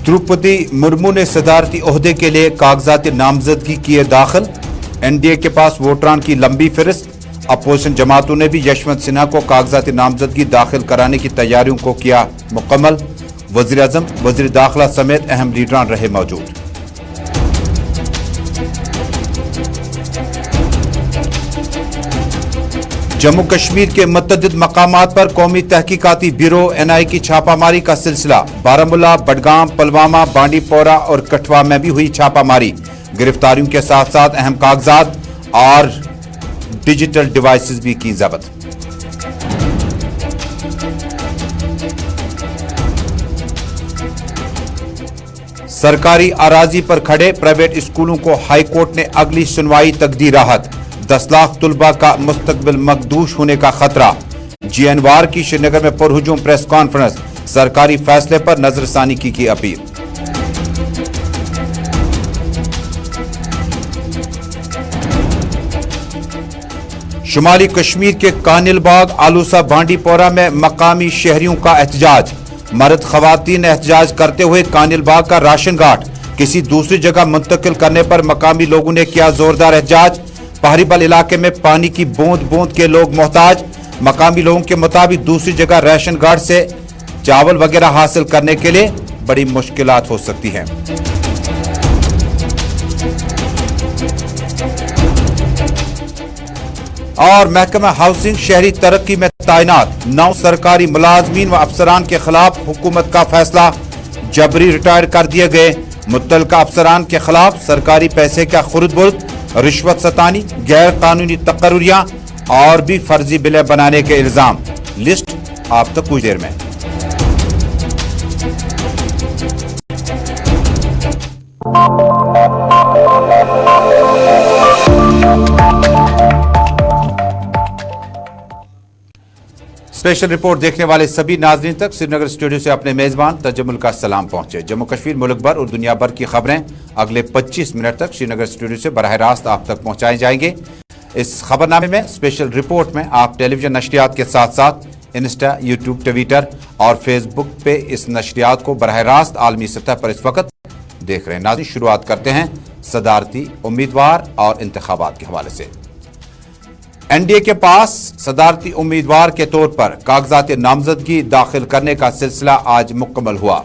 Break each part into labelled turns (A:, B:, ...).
A: द्रौपदी मुर्मू ने सदारती ओहदे के लिए कागजात नामजदगी किए दाखिल। एनडीए के पास वोटरान की लंबी फहरिस्त। अपोजिशन जमातों ने भी यशवंत सिन्हा को कागजात नामजदगी दाखिल कराने की तैयारियों को किया मुकम्मल। वज़ीर आज़म, वज़ीर दाखिला समेत अहम लीडरान रहे मौजूद। जम्मू कश्मीर के मुतअद्दिद मकामात पर कौमी तहकीकाती ब्यूरो एनआई की छापामारी का सिलसिला। बारामूला, बडगाम, पुलवामा, बांडीपोरा और कठुआ में भी हुई छापामारी। गिरफ्तारियों के साथ साथ अहम कागजात और डिजिटल डिवाइसेस भी की जब्त। सरकारी अराजी पर खड़े प्राइवेट स्कूलों को हाई कोर्ट ने अगली सुनवाई तक दी राहत। 10 लाख तुलबा का मुस्तकबिल मकदूश होने का खतरा। जीएनवार की श्रीनगर में पुरहुजूम प्रेस कॉन्फ्रेंस। सरकारी फैसले पर नजरसानी की अपील। शुमाली कश्मीर के कानिलबाग, आलूसा, बांडीपोरा में मकामी शहरियों का एहतजाज। मर्द खवातीन ने एहतजाज करते हुए कानिलबाग का राशन घाट किसी दूसरी जगह मुंतकिल करने पर मकामी लोगों ने किया जोरदार एहतजाज। पहाड़ीबल इलाके में पानी की बूंद बूंद के लोग मोहताज। मकामी लोगों के मुताबिक दूसरी जगह राशन कार्ड से चावल वगैरह हासिल करने के लिए बड़ी मुश्किलात हो सकती हैं। और महकमा हाउसिंग शहरी तरक्की में तैनात 9 सरकारी मुलाजमीन व अफसरान के खिलाफ हुकूमत का फैसला। जबरी रिटायर कर दिए गए मुतल्लिका अफसरान के खिलाफ सरकारी पैसे का खुर्द-बुर्द, रिश्वत सतानी, गैर कानूनी तकर्रुरियां और भी फर्जी बिलें बनाने के इल्जाम। लिस्ट आप तक कुछ देर में। स्पेशल रिपोर्ट देखने वाले सभी नाज़रीन तक श्रीनगर स्टूडियो से अपने मेजबान तजम्मुल का सलाम पहुंचे। जम्मू कश्मीर, मुल्क भर और दुनिया भर की खबरें अगले 25 मिनट तक श्रीनगर स्टूडियो से बराह रास्त आप तक पहुंचाई जाएंगे। इस खबरनामे में, स्पेशल रिपोर्ट में आप टेलीविजन नशरियात के साथ साथ इंस्टा, यूट्यूब, ट्विटर और फेसबुक पे इस नशरियात को बराह रास्त आलमी सतह पर इस वक्त देख रहे हैं। नाज़रीन, शुरुआत करते हैं सदारती उम्मीदवार और इंतखाबात के हवाले से। एनडीए के पास सदारती उम्मीदवार के तौर पर कागजात नामजदगी दाखिल करने का सिलसिला आज मुकम्मल हुआ।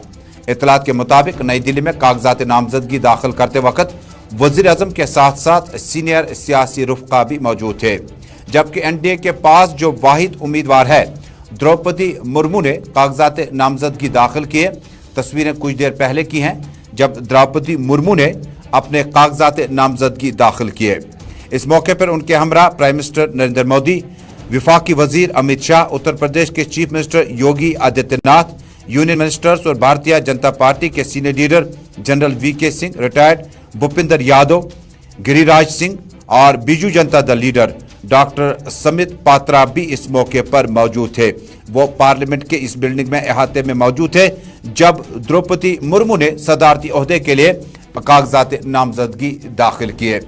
A: इतलात के मुताबिक नई दिल्ली में कागजात नामजदगी दाखिल करते वक्त वज़ीर आज़म के साथ साथ सीनियर सियासी रुफ़का भी मौजूद थे। जबकि एनडीए के पास जो वाहिद उम्मीदवार है द्रौपदी मुर्मू ने कागजात नामजदगी दाखिल किए। तस्वीरें कुछ देर पहले की हैं जब द्रौपदी मुर्मू ने अपने कागजात नामजदगी दाखिल किए। इस मौके पर उनके हमरा प्राइम मिनिस्टर नरेंद्र मोदी, विफाकी वजीर अमित शाह, उत्तर प्रदेश के chief minister Yogi Adityanath, union ministers और भारतीय जनता पार्टी के senior leader general V K Singh, retired Bhupinder Yadav, Giriraj Singh और बीजू जनता दल लीडर डॉक्टर समित पात्रा भी इस मौके पर मौजूद थे। वो पार्लियामेंट के इस बिल्डिंग में अहाते में मौजूद थे जब द्रौपदी मुर्मू ने सदारती ओहदे के लिए कागजात नामजदगी दाखिल किए।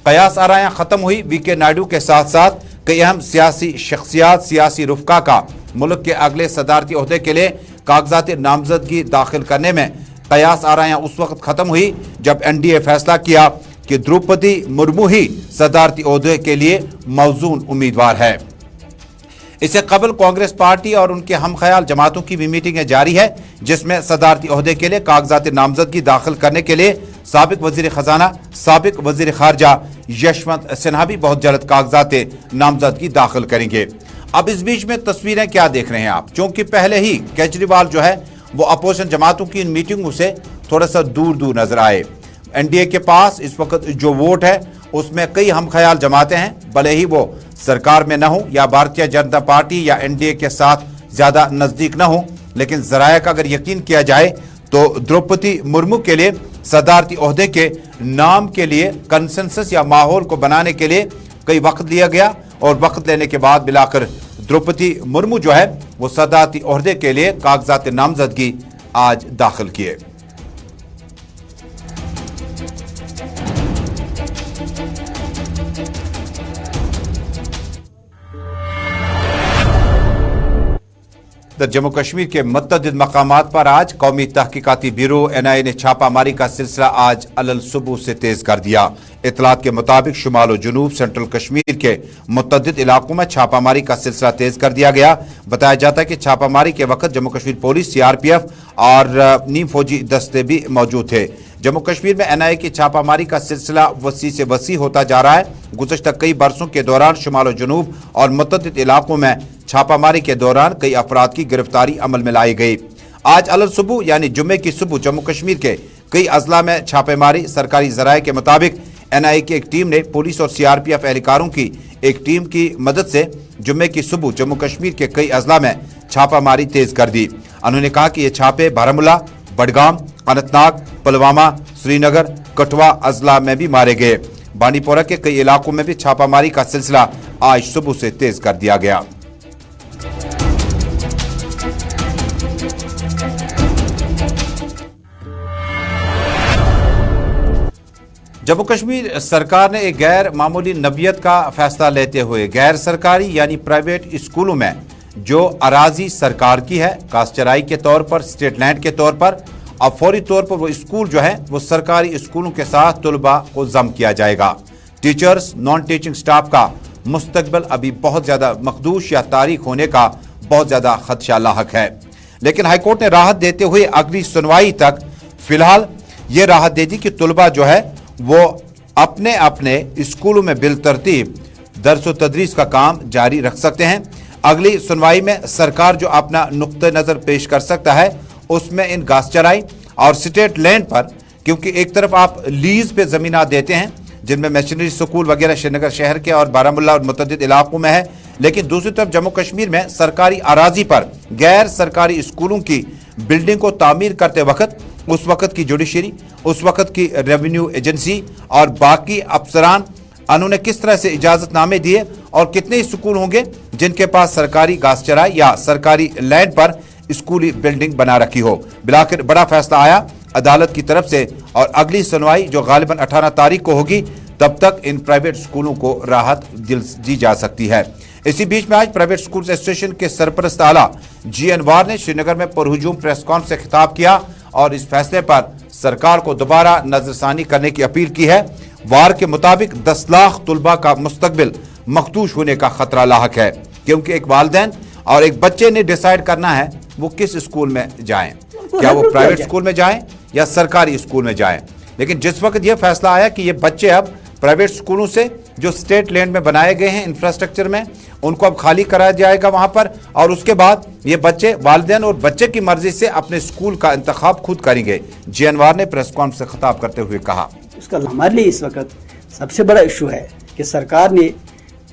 A: कयास आरायां खत्म हुई। वीके नायडू के साथ साथ कई अहम सियासी शख्सियात, सियासी रुफ़का का मुल्क के अगले सदारती ओहदे के लिए कागजात नामजदगी दाखिल करने में कयास आरायां उस वक्त खत्म हुई जब एनडीए फैसला किया कि द्रौपदी मुर्मू ही सदारती ओहदे के लिए मौजून उम्मीदवार है। इससे कबल कांग्रेस पार्टी और उनके हम ख्याल जमातों की भी मीटिंगें जारी है जिसमें सदारती ओहदे के लिए कागजात नामजदगी दाखिल करने के लिए साबिक वजीर खजाना, साबिक वजीर खारजा यशवंत सिन्हा भी बहुत जल्द कागजात नामजदगी दाखिल करेंगे। अब इस बीच में तस्वीरें क्या देख रहे हैं आप, क्योंकि पहले ही केजरीवाल जो है वो अपोजिशन जमातों की इन मीटिंगों से थोड़ा सा दूर दूर नजर आए। एनडीए के पास इस वक्त जो वोट है उसमें कई हम ख्याल जमातें हैं, भले ही वो सरकार में न हो या भारतीय जनता पार्टी या एनडीए के साथ ज्यादा नजदीक न हो, लेकिन जराया का अगर यकीन किया जाए तो द्रौपदी मुर्मू के लिए सदारती ओहदे के नाम के लिए कंसेंसस या माहौल को बनाने के लिए कई वक्त लिया गया और वक्त लेने के बाद मिलाकर द्रौपदी मुर्मू जो है वो सदारती ओहदे के लिए कागजात नामजदगी आज दाखिल किए। तो जम्मू कश्मीर के मुतअद्दिद मकामात पर आज कौमी तहकीकाती ब्यूरो NIA ने छापामारी का सिलसिला आज अलल सुबह से तेज कर दिया। इतलात के मुताबिक शुमाल और जनूब सेंट्रल कश्मीर के मुतअद्दिद इलाकों में छापामारी का सिलसिला तेज कर दिया गया। बताया जाता है कि छापामारी के वक्त जम्मू कश्मीर पुलिस, CRPF और नीम फौजी दस्ते भी मौजूद थे। जम्मू कश्मीर में NIA की छापामारी का सिलसिला वसी से वसी होता जा रहा है। गुज़श्ता कई बरसों के दौरान शुमाल और जनूब और मुतअद्दिद इलाकों में छापामारी के दौरान कई अफराद की गिरफ्तारी अमल में लाई गई। आज अलल सुबह यानी जुम्मे की सुबह जम्मू कश्मीर के कई अजला में छापेमारी। सरकारी जराये के मुताबिक NIA की एक टीम ने पुलिस और CRPF एहलकारों की एक टीम की मदद से जुम्मे की सुबह जम्मू कश्मीर के कई अजला में छापामारी तेज कर दी। उन्होंने कहा कि ये छापे बारामूला, बडगाम, अनंतनाग, पुलवामा, श्रीनगर, कठुआ अजला में भी मारे गए। बानीपोरा के कई इलाकों में भी छापामारी का सिलसिला आज सुबह से तेज कर दिया गया। जम्मू कश्मीर सरकार ने एक गैर मामूली नवीयत का फैसला लेते हुए गैर सरकारी यानी प्राइवेट स्कूलों में जो अराजी सरकार की है कास्ट चराई के तौर पर, स्टेट लैंड के तौर पर, अब फौरी तौर पर वो स्कूल जो है वो सरकारी स्कूलों के साथ तलबा को जम किया जाएगा। टीचर्स, नॉन टीचिंग स्टाफ का मुस्तकबिल अभी बहुत ज्यादा मखदूश या तारीख होने का बहुत ज्यादा खदशा लाहक है। लेकिन हाईकोर्ट ने राहत देते हुए अगली सुनवाई तक फिलहाल ये राहत दे दी कि तलबा जो है वो अपने अपने स्कूलों में बिलतरतीब दर्स व तदरीस का काम जारी रख सकते हैं। अगली सुनवाई में सरकार जो अपना नुक्ते नज़र पेश कर सकता है उसमें इन घास चराई और स्टेट लैंड पर, क्योंकि एक तरफ आप लीज पे ज़मीनात देते हैं जिनमें मशीनरी स्कूल वगैरह श्रीनगर शहर के और बारामूला और मुतअद्दिद इलाकों में है, लेकिन दूसरी तरफ जम्मू कश्मीर में सरकारी अराजी पर गैर सरकारी स्कूलों की बिल्डिंग को तामीर करते वक्त उस वक्त की जुडिशरी, उस वक्त की रेवेन्यू एजेंसी और बाकी अफसरान उन्होंने किस तरह से इजाजतनामे दिए और कितने स्कूल होंगे जिनके पास सरकारी घास चराई या सरकारी लैंड पर स्कूली बिल्डिंग बना रखी हो। बिलाखिर बड़ा फैसला आया अदालत की तरफ से और अगली सुनवाई जो गालिबन 18 तारीख को होगी तब तक इन प्राइवेट स्कूलों को राहत दी जा सकती है। इसी बीच में आज प्राइवेट स्कूल एसोसिएशन के सरपरस्त आला G अनवार ने श्रीनगर में पुरहुजूम प्रेस कॉन्फ्रेंस से खिताब किया और इस फैसले पर सरकार को दोबारा नजरसानी करने की अपील की है। वार के मुताबिक 10 लाख तलबा का मुस्तकबिल मखदूश होने का खतरा लाहक है, क्योंकि एक वालिदैन और एक बच्चे ने डिसाइड करना है वो किस स्कूल में जाएं, क्या वो प्राइवेट स्कूल में जाएं या सरकारी स्कूल में जाएं। लेकिन जिस वक्त ये फैसला आया कि ये बच्चे अब प्राइवेट स्कूलों से जो स्टेट लैंड में बनाए गए हैं इंफ्रास्ट्रक्चर में उनको अब खाली कराया जाएगा वहां पर, और उसके बाद ये बच्चे वालिदैन और बच्चे की मर्जी से अपने स्कूल का इंतखाब खुद करेंगे। G अनवार ने प्रेस कॉन्फ्रेंस से खिताब करते हुए कहा,
B: उसका हमारे लिए इस वक्त सबसे बड़ा इशू है कि सरकार ने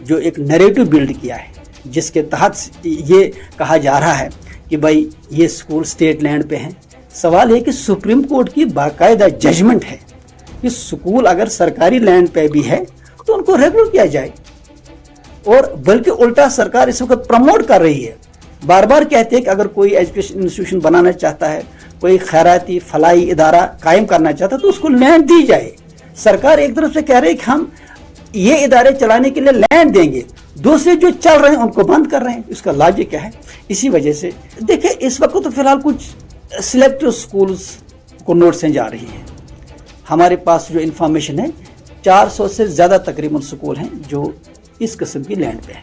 B: जो एक नैरेटिव बिल्ड किया है जिसके तहत ये कहा जा रहा है कि भाई ये स्कूल स्टेट लैंड पे हैं। सवाल है कि सुप्रीम कोर्ट की बाकायदा जजमेंट है कि स्कूल अगर सरकारी लैंड पे भी है तो उनको रेगुलर किया जाए, और बल्कि उल्टा सरकार इस वक्त प्रमोट कर रही है। बार बार कहते हैं कि अगर कोई एजुकेशन इंस्टीट्यूशन बनाना चाहता है, कोई खैराती फलाई इदारा कायम करना चाहता है तो उसको लैंड दी जाए। सरकार एक तरफ से कह रही है कि हम ये इदारे चलाने के लिए लैंड देंगे, दूसरे जो चल रहे हैं उनको बंद कर रहे हैं। इसका लॉजिक क्या है? इसी वजह से देखिए इस वक्त तो फिलहाल कुछ सिलेक्टिव स्कूल्स को नोटिसें जा रही हैं। हमारे पास जो इंफॉर्मेशन है 400 से ज़्यादा तकरीबन स्कूल हैं जो इस किस्म की लैंड पे हैं,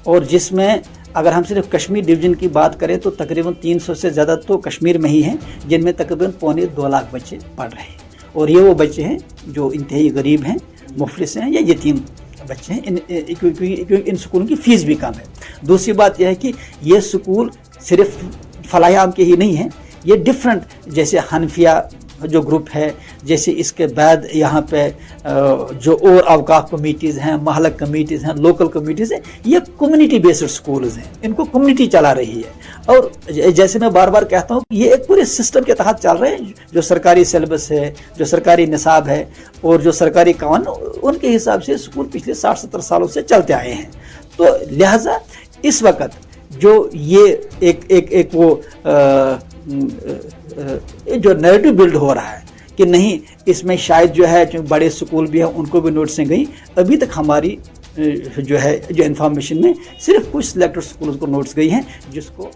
B: और जिसमें अगर हम सिर्फ कश्मीर डिवीज़न की बात करें तो तकरीबन 300 से ज़्यादा तो कश्मीर में ही हैं, जिनमें तकरीबन 2.25 लाख बच्चे पढ़ रहे हैं। और ये वो बच्चे हैं जो इंतहाई गरीब हैं, मुफलिस हैं या यतीम बच्चे हैं। क्योंकि इन स्कूलों की फ़ीस भी कम है। दूसरी बात यह है कि ये स्कूल सिर्फ फलाह के ही नहीं हैं, ये डिफरेंट जैसे हनफिया जो ग्रुप है, जैसे इसके बाद यहाँ पे जो और अवकाफ कमेटीज़ हैं, महलक कमेटीज़ हैं, लोकल कमेटीज़ हैं, ये कम्युनिटी बेस्ड स्कूल्स हैं, इनको कम्युनिटी चला रही है। और जैसे मैं बार बार कहता हूँ ये एक पूरे सिस्टम के तहत चल रहे हैं। जो सरकारी सिलेबस है, जो सरकारी निसाब है और जो सरकारी कानून, उनके हिसाब से स्कूल पिछले 60-70 सालों से चलते आए हैं। तो लिहाजा इस वक्त जो ये एक वो जो नैरेटिव बिल्ड हो रहा है कि नहीं इसमें शायद जो है जो बड़े स्कूल भी हैं उनको भी नोटिसें गई, अभी तक हमारी जो है जो इन्फॉर्मेशन में सिर्फ कुछ सिलेक्टेड स्कूल्स को नोटिस गई हैं जिसको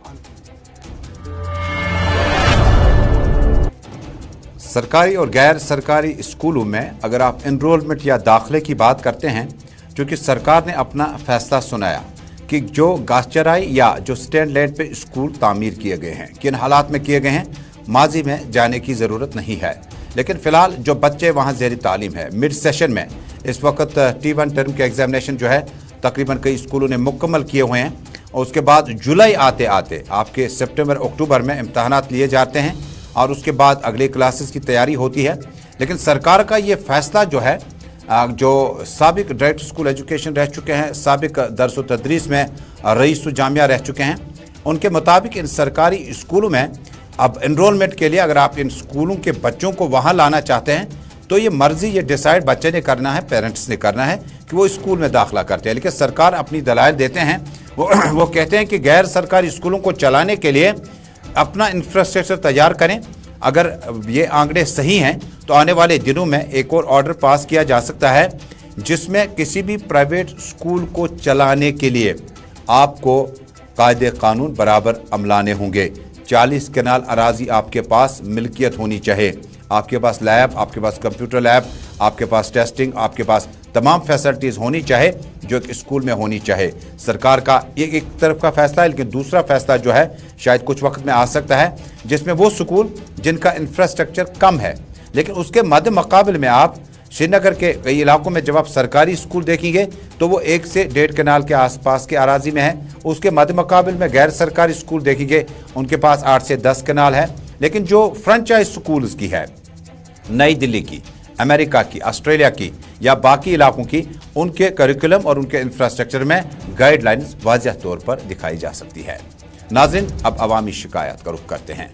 A: सरकारी और गैर सरकारी स्कूलों में अगर आप एनरोलमेंट या दाखिले की बात करते हैं, क्योंकि सरकार ने अपना फैसला सुनाया कि जो घासचराई या जो स्टैंड लैंड पे स्कूल तामीर किए गए हैं, किन हालात में किए गए हैं, माजी में जाने की ज़रूरत नहीं है। लेकिन फ़िलहाल जो बच्चे वहाँ ज़ेरी तालीम है, मिड सेशन में इस वक्त T1 टर्म के एग्जामिनेशन जो है तकरीबन कई स्कूलों ने मुकम्मल किए हुए हैं, और उसके बाद जुलाई आते आते आपके सितंबर अक्टूबर में इम्तहानात लिए जाते हैं और उसके बाद अगले क्लासेस की तैयारी होती है। लेकिन सरकार का ये फैसला जो है, जो साबिक डायरेक्टर स्कूल एजुकेशन रह चुके हैं, साबिक दरस व तदरीस में रईस जामिया रह चुके हैं, उनके मुताबिक इन सरकारी स्कूलों में अब एनरोलमेंट के लिए अगर आप इन स्कूलों के बच्चों को वहाँ लाना चाहते हैं तो ये मर्जी, ये डिसाइड बच्चे ने करना है, पेरेंट्स ने करना है कि वो स्कूल में दाखिला करते हैं। लेकिन सरकार अपनी दलाइल देते हैं, वो कहते हैं कि गैर सरकारी स्कूलों को चलाने के लिए अपना इंफ्रास्ट्रक्चर तैयार करें। अगर ये आंकड़े सही हैं तो आने वाले दिनों में एक और ऑर्डर पास किया जा सकता है जिसमें किसी भी प्राइवेट स्कूल को चलाने के लिए आपको कायदे कानून बराबर अमलाने होंगे। 40 कनाल अराजी आपके पास मिल्कियत होनी चाहिए, आपके पास लैब, आपके पास कंप्यूटर लैब, आपके पास टेस्टिंग, आपके पास तमाम फैसिलिटीज़ होनी चाहे जो एक स्कूल में होनी चाहे। सरकार का ये एक तरफ का फैसला है, लेकिन दूसरा फैसला जो है शायद कुछ वक्त में आ सकता है जिसमें वो स्कूल जिनका इंफ्रास्ट्रक्चर कम है, लेकिन उसके मद्दे मुकाबले में आप श्रीनगर के कई इलाकों में जब आप सरकारी स्कूल देखेंगे तो वो 1 से 1.5 कनाल के आसपास के अराजी में है। उसके मद्दे मुकाबले में गैर सरकारी स्कूल देखेंगे उनके पास 8 से 10 कनाल है। लेकिन जो फ्रेंचाइज स्कूल्स की है, नई दिल्ली की, अमेरिका की, ऑस्ट्रेलिया की या बाकी इलाकों की, उनके करिकुलम और उनके इंफ्रास्ट्रक्चर में गाइडलाइंस वाज़ह तौर पर दिखाई जा सकती है। नाज़रीन, अब अवामी शिकायत का रुख करते हैं।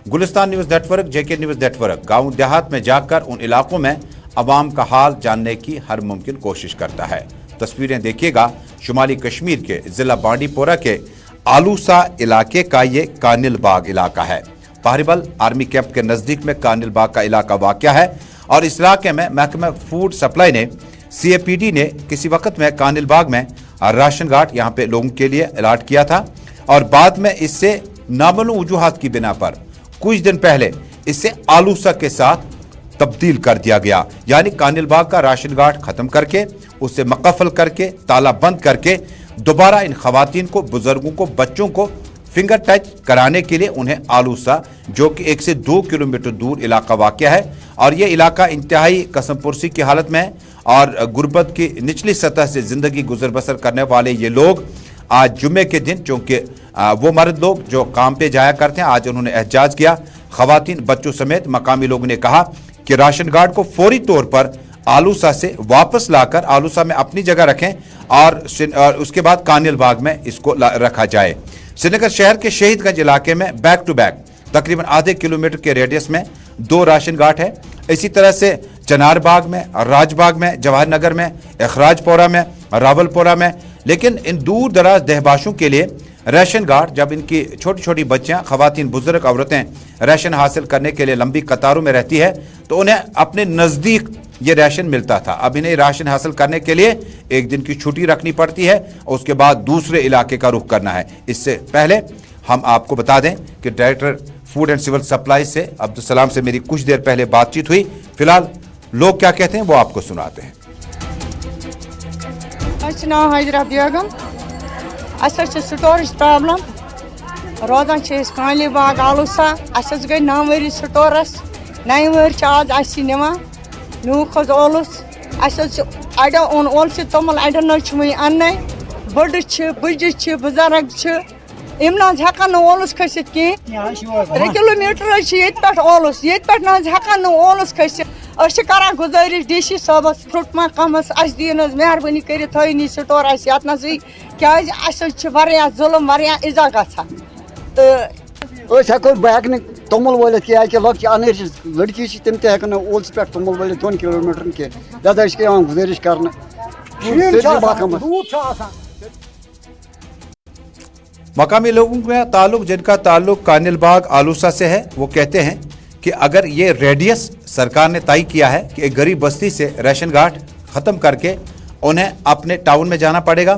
A: Gulistan news network, JK news network गाँव देहात में जाकर उन इलाकों में अवाम का हाल जानने की हर मुमकिन कोशिश करता है। तस्वीरें देखिएगा शुमाली कश्मीर के ज़िला बांडीपोरा के आलूसा इलाके का ये कानिल बाग इलाका है। पाहरीबल आर्मी कैंप के नज़दीक में कानिल बाग का इलाका वाक़या है और इस इलाके में महकमा फूड सप्लाई ने, CAPD ने किसी वक्त में कानिल बाग में राशन कार्ड यहाँ पे लोगों के लिए अलॉट किया था और बाद में इससे नामालूम वजूहात की बिना पर कुछ दिन पहले इसे आलूसा के साथ तब्दील कर दिया गया। यानी कानिल बाग का राशन कार्ड खत्म करके, उसे मकफल करके, ताला बंद करके दोबारा इन खवातीन को, बुजुर्गों को, बच्चों को फिंगर टच कराने के लिए उन्हें आलूसा, जो कि 1 से 2 किलोमीटर दूर इलाका वाक़या है और ये इलाका इंतहाई कसमपुरसी की हालत में है और गुर्बत की निचली सतह से ज़िंदगी गुजर बसर करने वाले ये लोग आज जुम्मे के दिन, चूँकि वो मर्द लोग जो काम पे जाया करते हैं, आज उन्होंने एहतजाज किया। खवातीन, बच्चों समेत मकामी लोगों ने कहा कि राशन कार्ड को फौरी तौर पर आलूसा से वापस लाकर आलूसा में अपनी जगह रखें और उसके बाद कानिल बाग में इसको रखा जाए। श्रीनगर शहर के शहीदगंज इलाके में बैक टू बैक तकरीबन आधे किलोमीटर के रेडियस में 2 राशन कार्ड है। इसी तरह से चनार बाग में, राजबाग में, जवाहर नगर में, अखराजपोरा में, रावलपोरा में। लेकिन इन दूर दराज दहबाशों के लिए राशन कार्ड, जब इनकी छोटी छोटी बच्चियां, खवातीन, बुजुर्ग औरतें राशन हासिल करने के लिए लंबी कतारों में रहती है तो उन्हें अपने नज़दीक ये राशन मिलता था। अब इन्हें राशन हासिल करने के लिए 1 दिन की छुट्टी रखनी पड़ती है और उसके बाद दूसरे इलाके का रुख करना है। इससे पहले हम आपको बता दें कि director food and civil supply से अब्दुल सलाम से मेरी कुछ देर पहले बातचीत हुई। फिलहाल लोग क्या कहते हैं वो आपको सुनाते हैं।
C: नाम हाजरा बेगम, स्टोरेज प्रॉब्लम रोजान कानली बाग आलूसा। गई 9 वरी स्टोरस, 9 वरी आज निवान न्यू खोज ओलस। अड़ो ओन ओलस तोमल, अड़न वही अन्न, बड़ बुज बुजुर्ग यम हेकान ओलस खसित कहें। किलोमीटर ये पे ओलस, ये पे हेकान ओलस खसित। करान गुजारिश DC साहबस, फ्रूट महकमस, दिन मेहरबानी कर थी स्टोर ये क्या जुलम वारिया इजा गसा।
D: तो बह हेक तोमुल वलित क्या लक्च अनर लड़की तम तक ओल्स पे तोमुल वलित 2 किलोमीटर की लिहाजा गुजारिश कर।
A: मकामी लोगों का ताल्लुक, जिनका ताल्लुक कानिल बाग आलूसा से है, वो कहते हैं कि अगर ये रेडियस सरकार ने तय किया है कि एक गरीब बस्ती से राशन कार्ड ख़त्म करके उन्हें अपने टाउन में जाना पड़ेगा,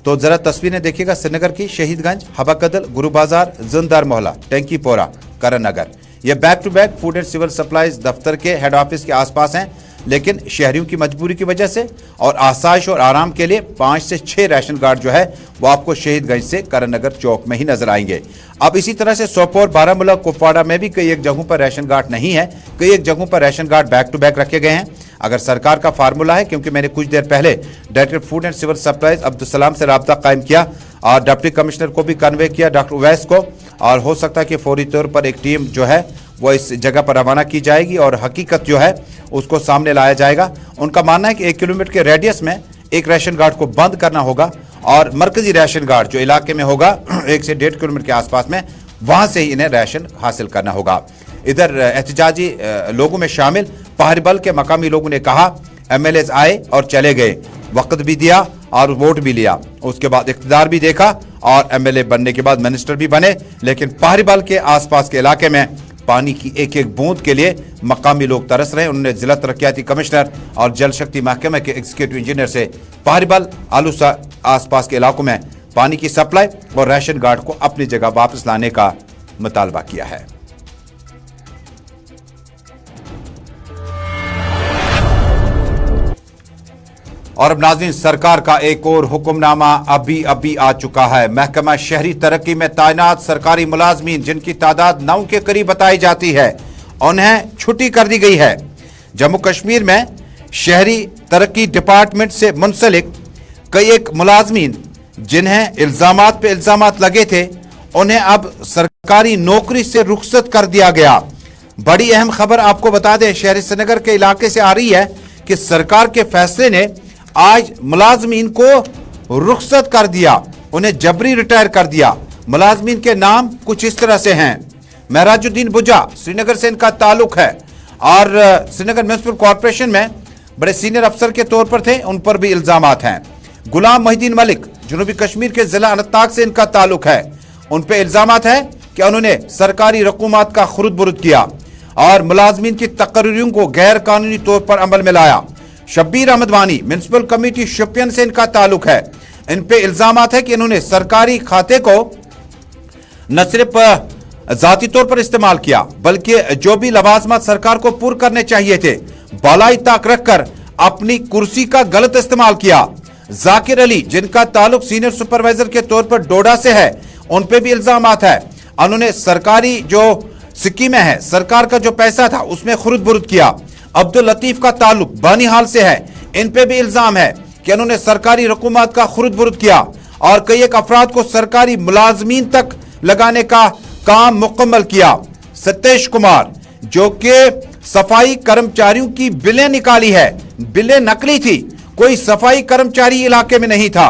A: तो ज़रा तस्वीरें देखिएगा। श्रीनगर की शहीदगंज, हबा कदल, गुरु बाजार, जिंदार मोहल्ला, टैंकी पोरा, करण नगर, ये back to back food and civil supplies दफ्तर के हेड ऑफिस के आसपास हैं, लेकिन शहरियों की मजबूरी की वजह से और आसाइश और आराम के लिए 5 से 6 राशन गार्ड जो है वो आपको शहीदगंज से करण नगर चौक में ही नजर आएंगे। अब इसी तरह से सोपोर, बारामूला, कुपवाड़ा में भी कई एक जगहों पर राशन गार्ड नहीं है, कई एक जगहों पर ration card back to back रखे गए हैं। अगर सरकार का फार्मूला है, क्योंकि मैंने कुछ देर पहले director food and civil supplies Abdul Salam से राब्ता कायम किया और डिप्टी कमिश्नर को भी कन्वे किया, डॉक्टर उवैस को, और हो सकता है कि फौरी तौर पर एक टीम जो है वो इस जगह पर रवाना की जाएगी और हकीकत जो है उसको सामने लाया जाएगा। उनका मानना है कि 1 किलोमीटर के रेडियस में एक राशन गार्ड को बंद करना होगा और मरकजी राशन गार्ड जो इलाके में होगा 1 से 1.5 किलोमीटर के आसपास में, वहां से ही इन्हें राशन हासिल करना होगा। इधर एहतजाजी लोगों में शामिल पहाड़ीबल के मकामी लोगों ने कहा MLAs आए और चले गए, वक्त भी दिया और वोट भी लिया, उसके बाद इख्तिदार भी देखा और MLA बनने के बाद मिनिस्टर भी बने, लेकिन पहाड़ीबल के आसपास के इलाके में पानी की एक एक बूंद के लिए मकामी लोग तरस रहे हैं। उन्होंने जिला तरक्याती कमिश्नर और जल शक्ति महकमे के एग्जीक्यूटिव इंजीनियर से पहाड़ीबल, आलूसा आसपास के इलाकों में पानी की सप्लाई और राशन गार्ड को अपनी जगह वापस लाने का मुतालबा किया है। और अब नाज़रीन, सरकार का एक और हुक्मनामा अभी आ चुका है। महकमा शहरी तरक्की में तैनात सरकारी मुलाजमीन, जिनकी तादाद 9 के करीब बताई जाती है, उन्हें छुट्टी कर दी गई है। जम्मू कश्मीर में शहरी तरक्की डिपार्टमेंट से मुंसलिक कई एक मुलाजमीन जिन्हें इल्जामात पे इल्जामात लगे थे, उन्हें अब सरकारी नौकरी से रुखसत कर दिया गया। बड़ी अहम खबर आपको बता दें, शहर श्रीनगर के इलाके से आ रही है कि सरकार के फैसले ने आज मुलाजमीन को रुखसत कर दिया, उन्हें जबरी रिटायर कर दिया। मुलाजमीन के नाम कुछ इस तरह से हैं। महराजुद्दीन बुजा, श्रीनगर से इनका ताल्लुक है और श्रीनगर म्युनिसिपल कॉर्पोरेशन में बड़े सीनियर अफसर के तौर पर थे, उन पर भी इल्जामात हैं। गुलाम मोहिद्दीन मलिक, जनूबी कश्मीर के जिला अनंतनाग से इनका ताल्लुक है, उन पर इल्जामात है कि उन्होंने सरकारी रकूमात का खुरुद बुरुद किया और मुलाजमीन की तकरीरों को गैर कानूनी तौर पर अमल में लाया। शब्बीर अहमद वानी, म्युनिसिपल कमेटी शोपियान से इनका ताल्लुक है, इन पे इल्जामात है कि इन्होंने सरकारी खाते को न सिर्फ जाती तौर पर इस्तेमाल किया, बल्कि जो भी लवाजमात सरकार को पूरे करने चाहिए थे, बालाई ताक रखकर अपनी कुर्सी का गलत इस्तेमाल किया। जाकिर अली, जिनका ताल्लुक सीनियर सुपरवाइजर के तौर पर डोडा से है, उन पे भी इल्जामात है, उन्होंने सरकारी जो स्कीमें है, सरकार का जो पैसा था उसमें खुरुद बुरुद किया। अब्दुल लतीफ का ताल्लुक बानीहाल से है, इन पे भी इल्जाम है कि उन्होंने सरकारी रकूमात का खुरुद बुरुद किया और कई एक अफराद को सरकारी मुलाजमीन तक लगाने का काम मुकम्मल किया। सतीश कुमार, जो कि सफाई कर्मचारियों की बिलें निकाली है, बिलें नकली थी, कोई सफाई कर्मचारी इलाके में नहीं था।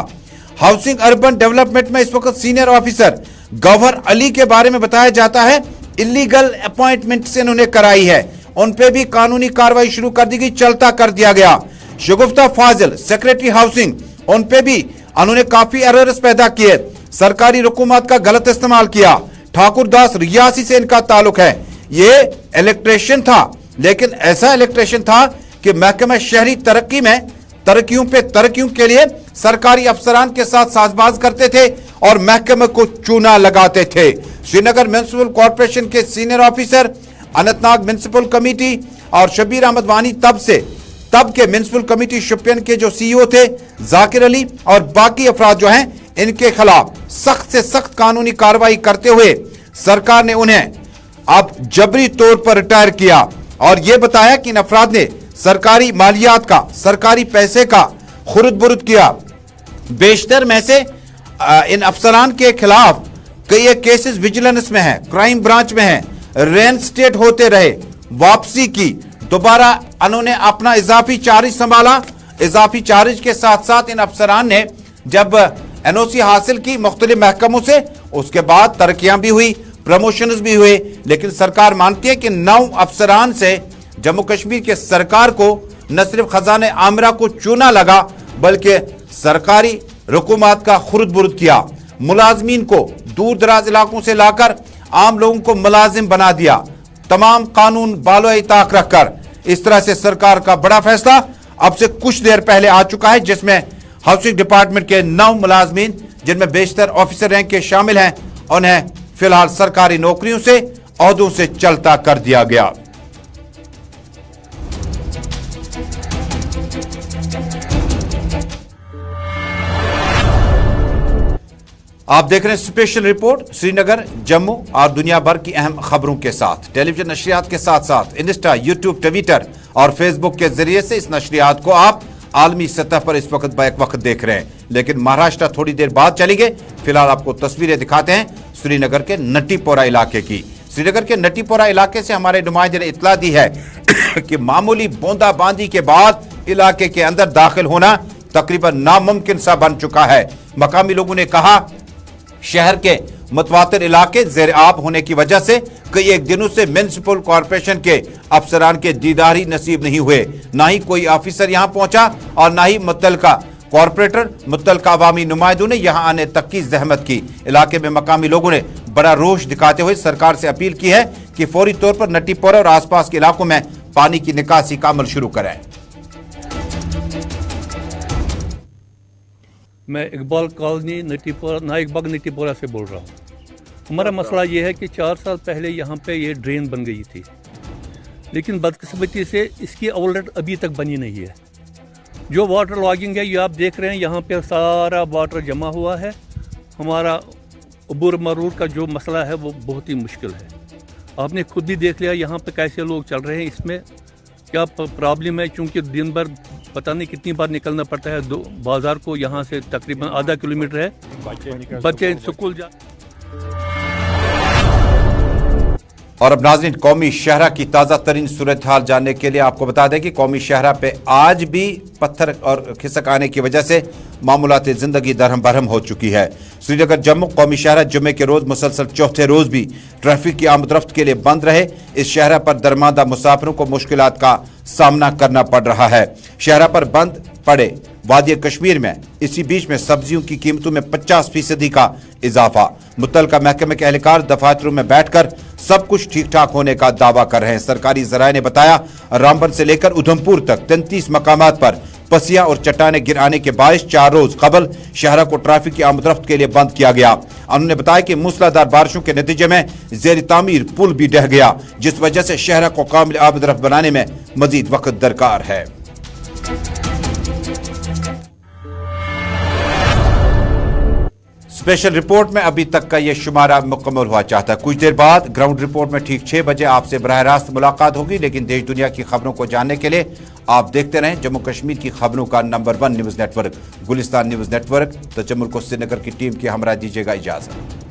A: हाउसिंग अर्बन डेवलपमेंट में इस वक्त सीनियर ऑफिसर गौहर अली के बारे में बताया जाता है इलीगल अपॉइंटमेंट से इन्होंने कराई है, उन पे भी कानूनी कार्रवाई शुरू कर दी गई, चलता कर दिया गया। शगुफ्ता फाजिल, सेक्रेटरी हाउसिंग, उन पे भी उन्होंने काफी एरर्स पैदा किए, सरकारी रकूमात का गलत इस्तेमाल किया। ठाकुर दास रियासी से इनका ताल्लुक है, ये इलेक्ट्रिशियन था, लेकिन ऐसा इलेक्ट्रिशियन था कि महकमा शहरी तरक्की में तरक्कियों के लिए सरकारी अफसरान के साथ साजबाज करते थे और महकमे को चूना लगाते थे। श्रीनगर म्युनिसिपल कॉर्पोरेशन के senior officer, Anantnag municipal committee और शब्बीर अहमद वानी तब के म्युनिसिपल कमेटी शोपियान के जो CEO थे, जाकिर अली और बाकी अफराद जो हैं, इनके खिलाफ सख्त से सख्त कानूनी कार्रवाई करते हुए सरकार ने उन्हें अब जबरी तौर पर रिटायर किया और यह बताया कि इन अफराद ने सरकारी मालियात का, सरकारी पैसे का खुरुद बुरुद किया। बेशतर में से इन अफसरान के खिलाफ कई एक केसेस विजिलेंस में है, क्राइम ब्रांच में है, रेन स्टेट होते रहे, वापसी की, दोबारा उन्होंने अपना इजाफी चार्ज संभाला। इजाफी चार्ज के साथ साथ इन अफसरान ने जब NOC हासिल की मुख्तलिफ महकमों से, उसके बाद तरक्कियां भी हुई, प्रमोशंस भी हुए, लेकिन सरकार मानती है कि 9 अफसरान से जम्मू कश्मीर के सरकार को न सिर्फ खजाने आमरा को चूना लगा, बल्कि सरकारी रकूमात का खुरुद बुरुद किया। मुलाजमीन को दूर दराज इलाकों से लाकर आम लोगों को मुलाजिम बना दिया, तमाम कानून बालोए ताक रखकर। इस तरह से सरकार का बड़ा फैसला अब से कुछ देर पहले आ चुका है, जिसमें हाउसिंग डिपार्टमेंट के 9 मुलाजमीन, जिनमें बेशतर ऑफिसर रैंक के शामिल हैं, उन्हें फिलहाल सरकारी नौकरियों से ओहदों से चलता कर दिया गया। आप देख रहे हैं स्पेशल रिपोर्ट श्रीनगर, जम्मू और दुनिया भर की अहम खबरों के साथ। टेलीविजन नशरियात के साथ साथ इंस्टा, यूट्यूब, ट्विटर और फेसबुक के जरिए से इस नशरियात को आप आलमी सतह पर इस वक्त बैक वक्त देख रहे हैं। लेकिन महाराष्ट्र थोड़ी देर बाद चलेंगे। फिलहाल आपको तस्वीरें दिखाते हैं श्रीनगर के नटीपोरा इलाके की। श्रीनगर के नटीपोरा इलाके से हमारे नुमाइंदे ने इत्तला दी है कि मामूली बूंदाबांदी के बाद इलाके के अंदर दाखिल होना तकरीबन नामुमकिन सा बन चुका है। मकामी लोगों ने कहा शहर के मुतवातिर इलाके जेर आब होने की वजह से कई एक दिनों से म्युनिसिपल कॉर्पोरेशन के अफसरान के दीदार ही नसीब नहीं हुए। ना ही कोई ऑफिसर यहां पहुंचा और ना ही मुतलका कॉर्पोरेटर, मुतलका अवामी नुमाइंदों ने यहां आने तक की जहमत की। इलाके में मकामी लोगों ने बड़ा रोष दिखाते हुए सरकार से अपील की है कि फौरी तौर पर नटीपोरा और आसपास के इलाकों में पानी की निकासी का अमल शुरू करें।
E: मैं इकबाल कॉलोनी नटीपोरा, नाइकबाग नटीपोरा से बोल रहा हूँ। हमारा मसला ये है कि 4 साल पहले यहाँ पे ये ड्रेन बन गई थी, लेकिन बदकिस्मती से इसकी आउटलेट अभी तक बनी नहीं है। जो वाटर लॉगिंग है ये आप देख रहे हैं, यहाँ पे सारा वाटर जमा हुआ है। हमारा अबूर मरूर का जो मसला है वो बहुत ही मुश्किल है। आपने खुद भी देख लिया यहाँ पे कैसे लोग चल रहे हैं, इसमें क्या प्रॉब्लम है। चूँकि दिन भर पता नहीं कितनी बार निकलना पड़ता है बाजार को, यहाँ से तकरीबन आधा किलोमीटर है। बच्चे स्कूल जा।
A: और अब नाज़रीन, कौमी शहरा की ताज़ा तरीन सूरत हाल जानने के लिए आपको बता दें कि कौमी शहरा पे आज भी पत्थर और खिसक आने की वजह से मामूलात ज़िंदगी दरहम बरहम हो चुकी है। श्रीनगर जम्मू कौमी शहरा जुम्मे के रोज़ मुसलसल चौथे रोज़ भी ट्रैफिक की आमदरफ्त के लिए बंद रहे। इस शहरा पर दरमादा मुसाफिरों को मुश्किलात का सामना करना पड़ रहा है। शहरा पर बंद पड़े वादी कश्मीर में इसी बीच में सब्जियों की कीमतों में 50% का इजाफा। मुतल्लिका महकमे के एहलकार दफातरों में बैठकर सब कुछ ठीक ठाक होने का दावा कर रहे हैं। सरकारी जराये ने बताया रामबन से लेकर उधमपुर तक 33 मकामात पर पसिया और चट्टाने गिर आने के बायस 4 रोज कबल शहरा को ट्रैफिक की आमदरफ्त के लिए बंद किया गया। उन्होंने बताया कि मूसलाधार बारिशों के नतीजे में जेर तामीर पुल भी ढह गया, जिस वजह से शहरा को कामिल आमदरफ्त बनाने में मजीद वक्त दरकार है। स्पेशल रिपोर्ट में अभी तक का यह शुमारा मुकम्मल हुआ चाहता है। कुछ देर बाद ग्राउंड रिपोर्ट में ठीक 6 बजे आपसे बराह रास्त मुलाकात होगी। लेकिन देश दुनिया की खबरों को जानने के लिए आप देखते रहें जम्मू कश्मीर की खबरों का number 1 news network Gulistan news network. Tajamul को श्रीनगर की टीम की हमरा दीजिएगा इजाजत।